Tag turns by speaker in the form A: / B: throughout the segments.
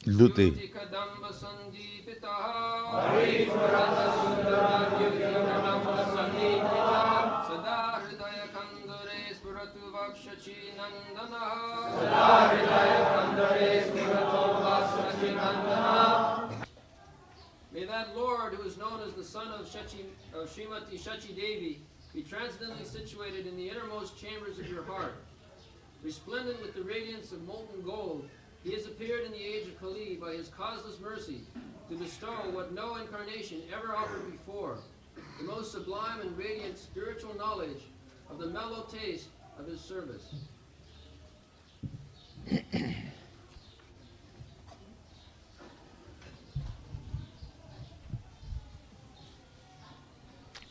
A: Duti.
B: May that Lord, who is known as the son of Srimati Shachi Devi, be transcendently situated in the innermost chambers of your heart. Resplendent with the radiance of molten gold, he has appeared in the age of Kali by his causeless mercy to bestow what no incarnation ever offered before, the most sublime and radiant spiritual knowledge of the mellow taste of his service.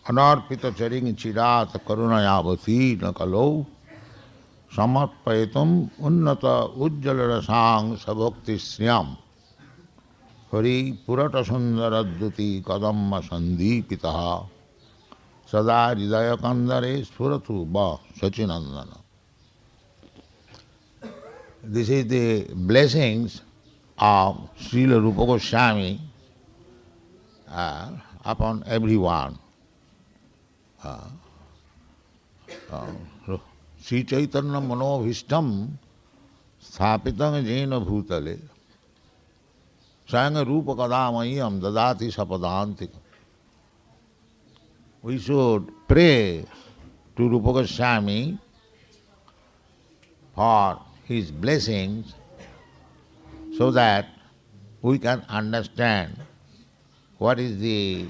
A: Anarpita charing chirat karunayavasi nakalo samarpayatum unnata ujjalarasang sabhakti sriyam Hari purata sundaradduti kadamma sandipitaha sada hridaya kandare suratu ba sachinandana. This is the blessings of Srila Rupa Goswami upon everyone. Sri Chaitanya Manobhishtam Sthapitam Jena Bhutale Sanga Rupa Kadamayam Dadati Sapadantika. We should pray to Rupa Goswami for his blessings so that we can understand what is the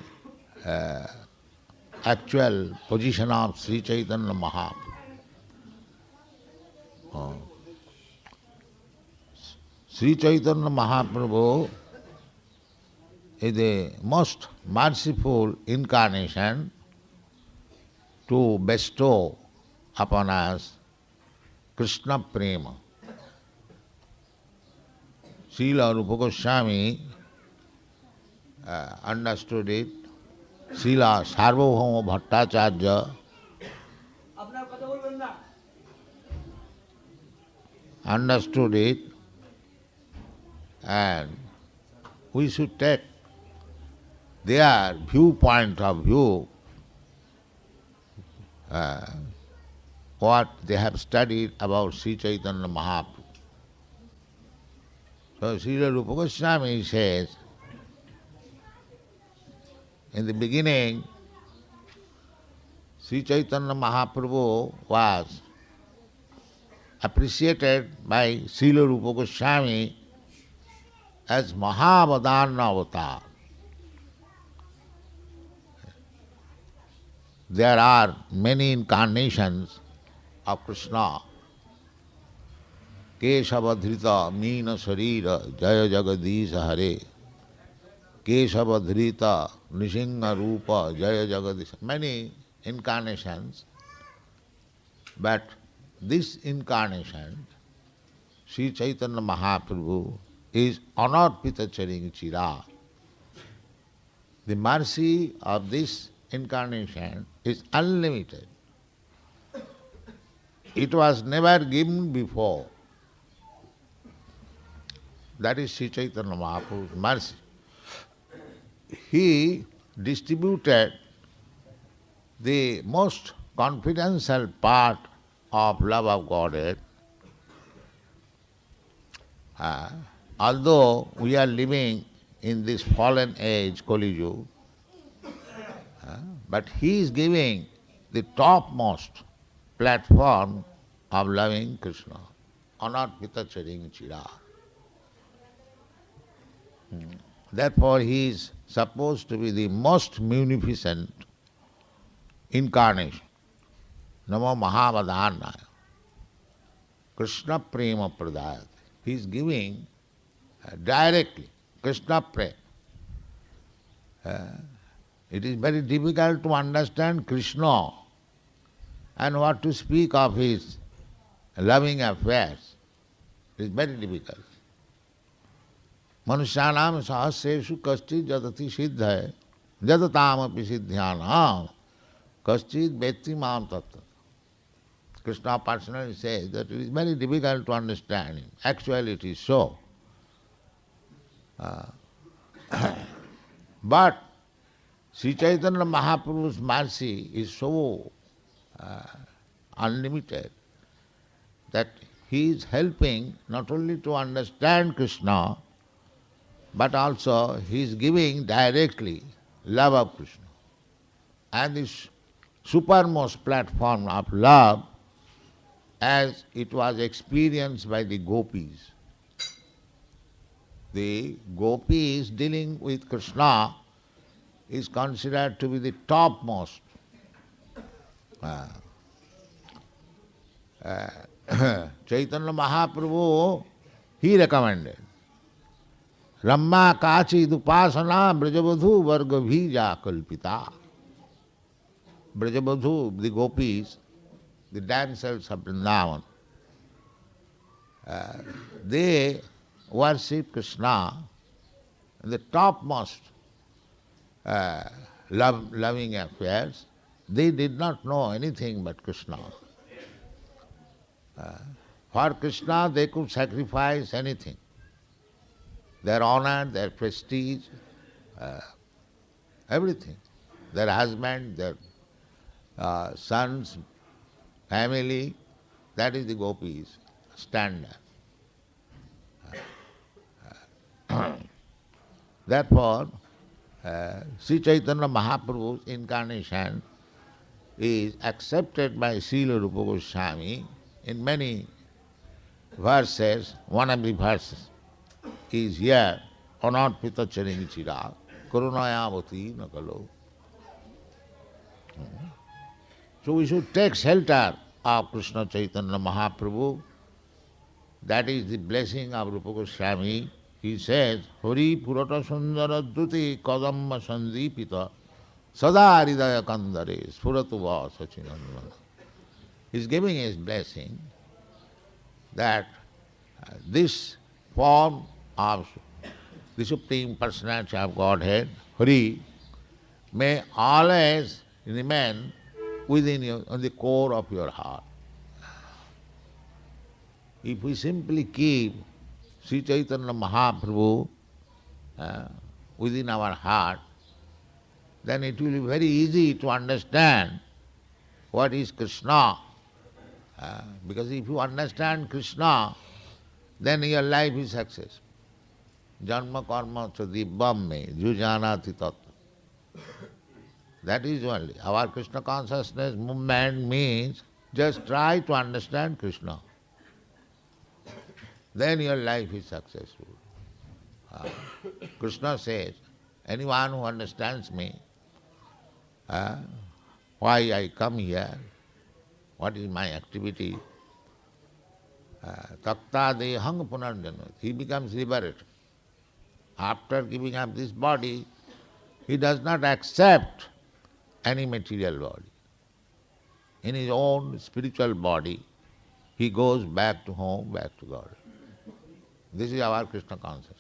A: actual position of Sri Chaitanya Mahaprabhu. Sri Chaitanya Mahaprabhu is the most merciful incarnation to bestow upon us Krishna Prema. Srila Rupa Goswami understood it. Srila Sarvabhauma Bhattacharya understood it, and we should take their viewpoint of view, what they have studied about Sri Chaitanya Mahaprabhu. So Srila Rupa Goswami says, in the beginning, Sri Chaitanya Mahaprabhu was appreciated by Srila Rupa Goswami as Mahavadana Avatar. There are many incarnations of Krishna. Keshavadhrita Meena Sharira Jaya Jagadisha Hare. Keshavadhrita Nishinga Rupa Jaya Jagadisha. Many incarnations, but this incarnation, Sri Chaitanya Mahaprabhu, is Anarpita Charing Chira. The mercy of this incarnation is unlimited. It was never given before. That is Sri Chaitanya Mahaprabhu's mercy. He distributed the most confidential part of love of Godhead. Although we are living in this fallen age, Kali Yuga, but he is giving the topmost platform of loving Krishna. Anarpita Charing Chira. Therefore he is supposed to be the most munificent incarnation. Namo Mahavadhanaya. Krishna Prema Pradayate. He is giving directly. Krishna Prema. It is very difficult to understand Krishna and what to speak of his loving affairs. It is very difficult. Manusyanam sahasreshu kaschid jatati siddhaya jatatam api siddhyanam kaschid vetti mam tattva. Krishna personally says that it is very difficult to understand him. Actually it is so. But Sri Chaitanya Mahaprabhu's mercy is so unlimited that he is helping not only to understand Krishna, but also he is giving directly love of Krishna. And this supermost platform of love, as it was experienced by the gopis. The gopis dealing with Krishna is considered to be the topmost. Chaitanya Mahaprabhu, he recommended Ramma Kachi Dupasana Brajabadhu Varga Bhija Kalpita. Brajabadhu, the gopis, the dancers of Vrindavan, they worship Krishna in the topmost loving affairs. They did not know anything but Krishna. For Krishna they could sacrifice anything. Their honor, their prestige, everything. Their husband, their sons, family, that is the gopis' standard. Therefore, Sri Chaitanya Mahaprabhu's incarnation is accepted by Srila Rupa Goswami in many verses. One of the verses is here, Anarpita Charini Chira, Karunayavati Nakalo. So we should take shelter of Krishna Chaitanya Mahaprabhu. That is the blessing of Rupa Goswami. He says, Hari Purata Sundara Duti Kadamma Sandipita Sada Hridaya Kandare Spuratuva Sachinandana. He is giving his blessing that this form of the Supreme Personality of Godhead, Hari, may always remain within you, on the core of your heart. If we simply keep Sri Chaitanya Mahaprabhu within our heart, then it will be very easy to understand what is Krishna. Because if you understand Krishna, then your life is success. Janma karma chadibbam me jujanati tattva. That is only. Our Krishna consciousness movement means just try to understand Krishna. Then your life is successful. Krishna says, anyone who understands me, why I come here, what is my activity, takta dehang punarjanat, he becomes liberated. After giving up this body, he does not accept any material body. In his own spiritual body, he goes back to home, back to God. This is our Krishna consciousness.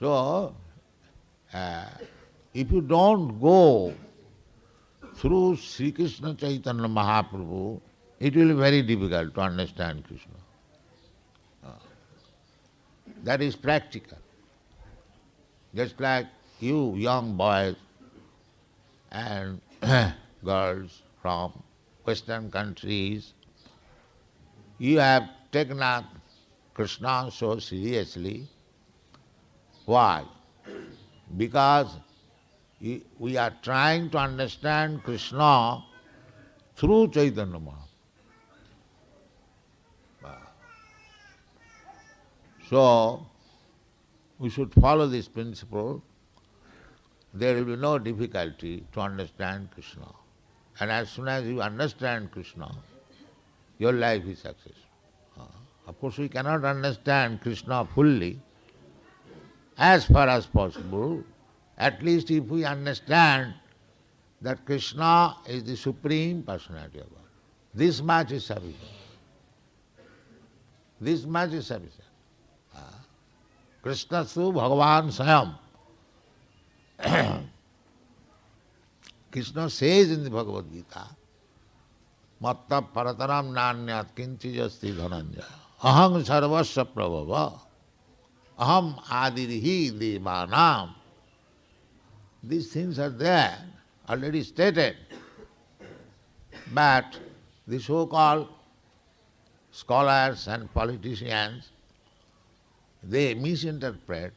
A: So, if you don't go through Sri Krishna Chaitanya Mahaprabhu, it will be very difficult to understand Krishna. That is practical. Just like you young boys and girls from Western countries, you have taken up Krishna so seriously. Why? Because we are trying to understand Krishna through Chaitanya Mahaprabhu. So, we should follow this principle. There will be no difficulty to understand Krishna. And as soon as you understand Krishna, your life is successful. Of course, we cannot understand Krishna fully as far as possible. At least if we understand that Krishna is the Supreme Personality of God, this much is sufficient. This much is sufficient. Krishna su Bhagavan Swayam. Krishna says in the Bhagavad Gita, Matta parataram nanyat kinchijasti dhananjaya. Aham sarvasya prabhava. Aham adirihi devanam. These things are there, already stated. But the so-called scholars and politicians, they misinterpret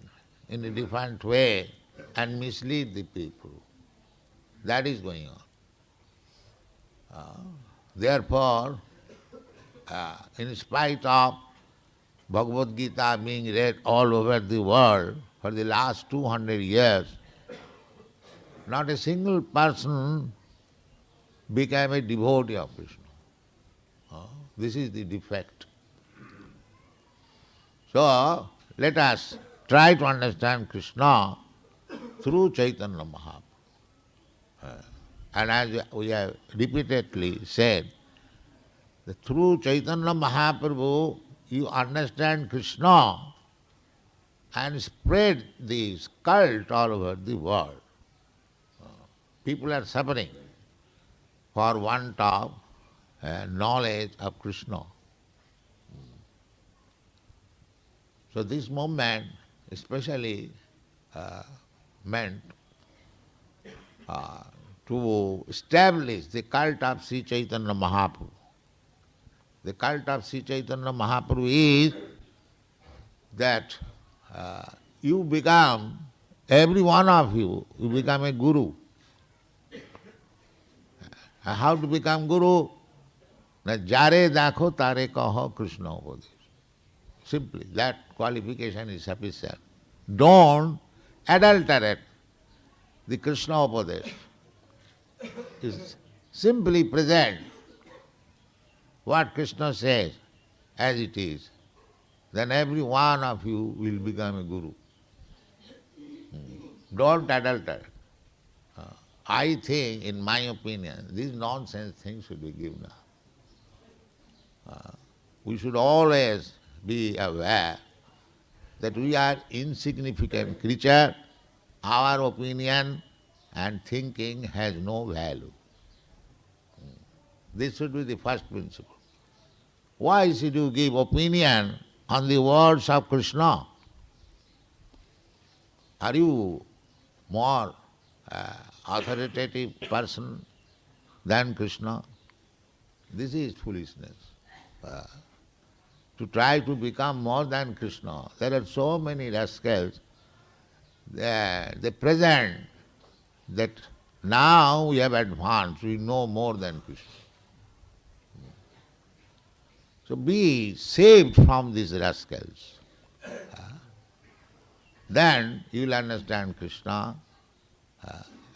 A: in a different way and mislead the people. That is going on. Therefore, in spite of Bhagavad Gita being read all over the world for the last 200 years, not a single person became a devotee of Krishna. This is the defect. So, let us try to understand Krishna through Chaitanya Mahaprabhu. And as we have repeatedly said, that through Chaitanya Mahaprabhu you understand Krishna and spread this cult all over the world. People are suffering for want of knowledge of Krishna. So this movement especially meant to establish the cult of Sri Chaitanya Mahaprabhu. The cult of Sri Chaitanya Mahaprabhu is that you become, every one of you become a guru. How to become guru? Jare dakho tare kaho Krishna upadesh. Simply, that qualification is sufficient. Don't adulterate the Krishna upadesh. Is simply present what Krishna says as it is. Then every one of you will become a guru. Don't adulterate. I think, in my opinion, these nonsense things should be given up. We should always be aware that we are insignificant creature. Our opinion and thinking has no value. This should be the first principle. Why should you give opinion on the words of Krishna? Are you more authoritative person than Krishna? This is foolishness. To try to become more than Krishna. There are so many rascals. They present that now we have advanced, we know more than Krishna. So be saved from these rascals. Then you will understand Krishna,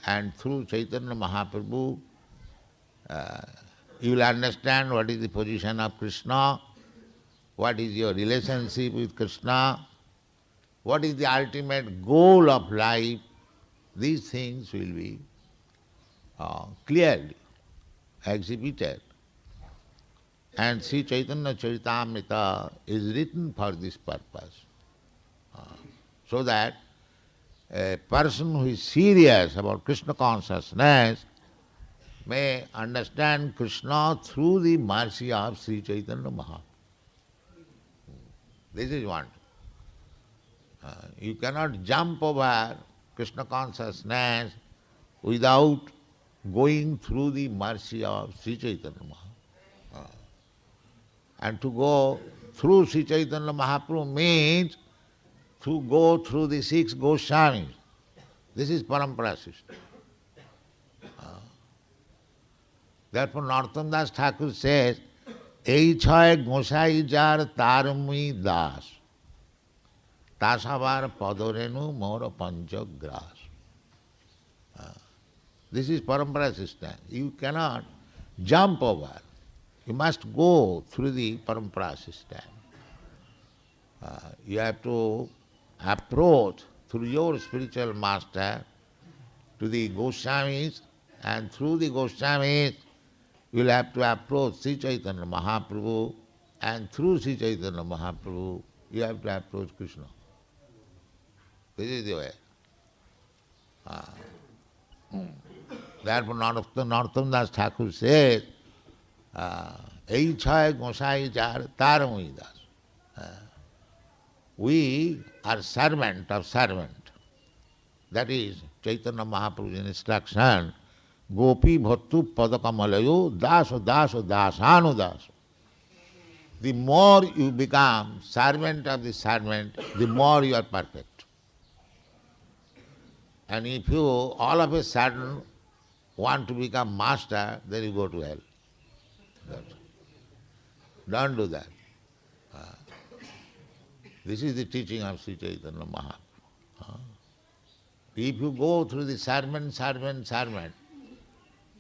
A: and through Chaitanya Mahaprabhu you will understand what is the position of Krishna, what is your relationship with Krishna, what is the ultimate goal of life. These things will be clearly exhibited. And Sri Chaitanya Charitamrita is written for this purpose, so that a person who is serious about Krishna consciousness may understand Krishna through the mercy of Sri Chaitanya Mahaprabhu. This is one. You cannot jump over Krishna consciousness without going through the mercy of Sri Chaitanya Mahaprabhu. And to go through Sri Chaitanya Mahaprabhu means to go through the 6 Goswamis. This is parampara system. Therefore Narottam Das Thakur says, Ei chhay Gosai jar tarmi das. Tasavar padorenu mora panchagras. This is parampara system. You cannot jump over. You must go through the parampara system. You have to approach through your spiritual master to the Goswamis, and through the Goswamis you will have to approach Sri Chaitanya Mahaprabhu, and through Sri Chaitanya Mahaprabhu you have to approach Krishna. This is the way. Therefore Narottam Das Thakur says, Ei chai gosai jar taramui das. We are servant of servant. That is Chaitanya Mahaprabhu's instruction. Gopi bhattu padakamalayo daso daso dasanu daso. The more you become servant of the servant, the more you are perfect. And if you all of a sudden want to become master, then you go to hell. Don't do that. This is the teaching of Sri Chaitanya Mahaprabhu. If you go through the servant,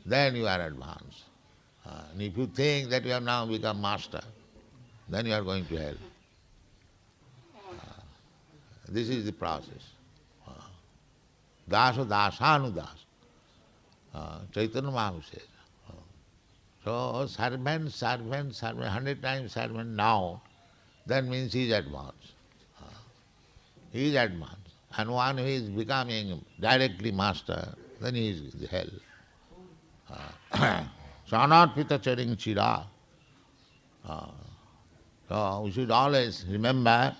A: then you are advanced. And if you think that you have now become master, then you are going to hell. This is the process. Dasa dasanu das. Chaitanya Mahaprabhu says. So servant, 100 times servant now, that means he is advanced. He is advanced. And one who is becoming directly master, then he is in the hell. Sanatpita charing chira. So we should always remember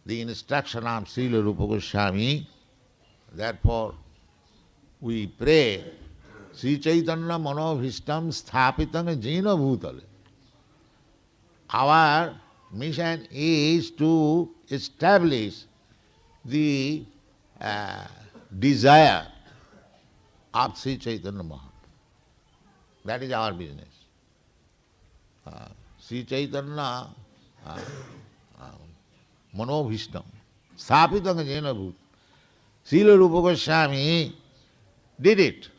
A: the instruction of Srila Rupa Goswami. Therefore, we pray, Sri Chaitanya Manobhishtam Sthapitang Jena Bhutale. Our mission is to establish the desire of Sri Chaitanya Mahaprabhu. That is our business. Sri Chaitanya Manobhishtam Sthapitang Jena Bhutale. Srila Rupa Goswami did it.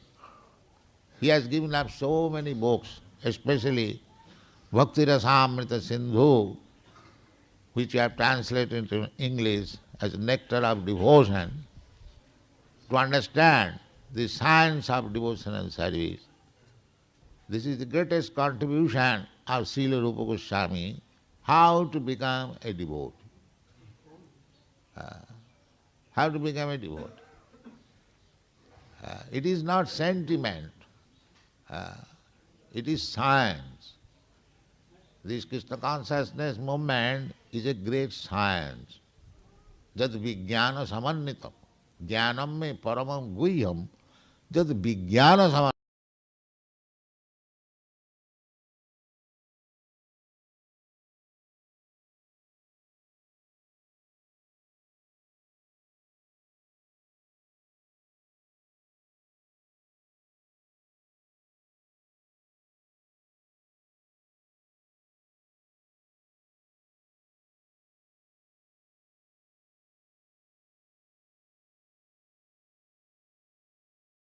A: He has given up so many books, especially Bhakti Rasamrita Sindhu, which I have translated into English as Nectar of Devotion, to understand the science of devotional service. This is the greatest contribution of Srila Rupa Goswami, how to become a devotee. How to become a devotee. It is not sentiment, it is science. This Krishna consciousness movement is a great science. Jad vijnana samannitam. Jnanam me paramam guhyam. Jad vijnana samannitam.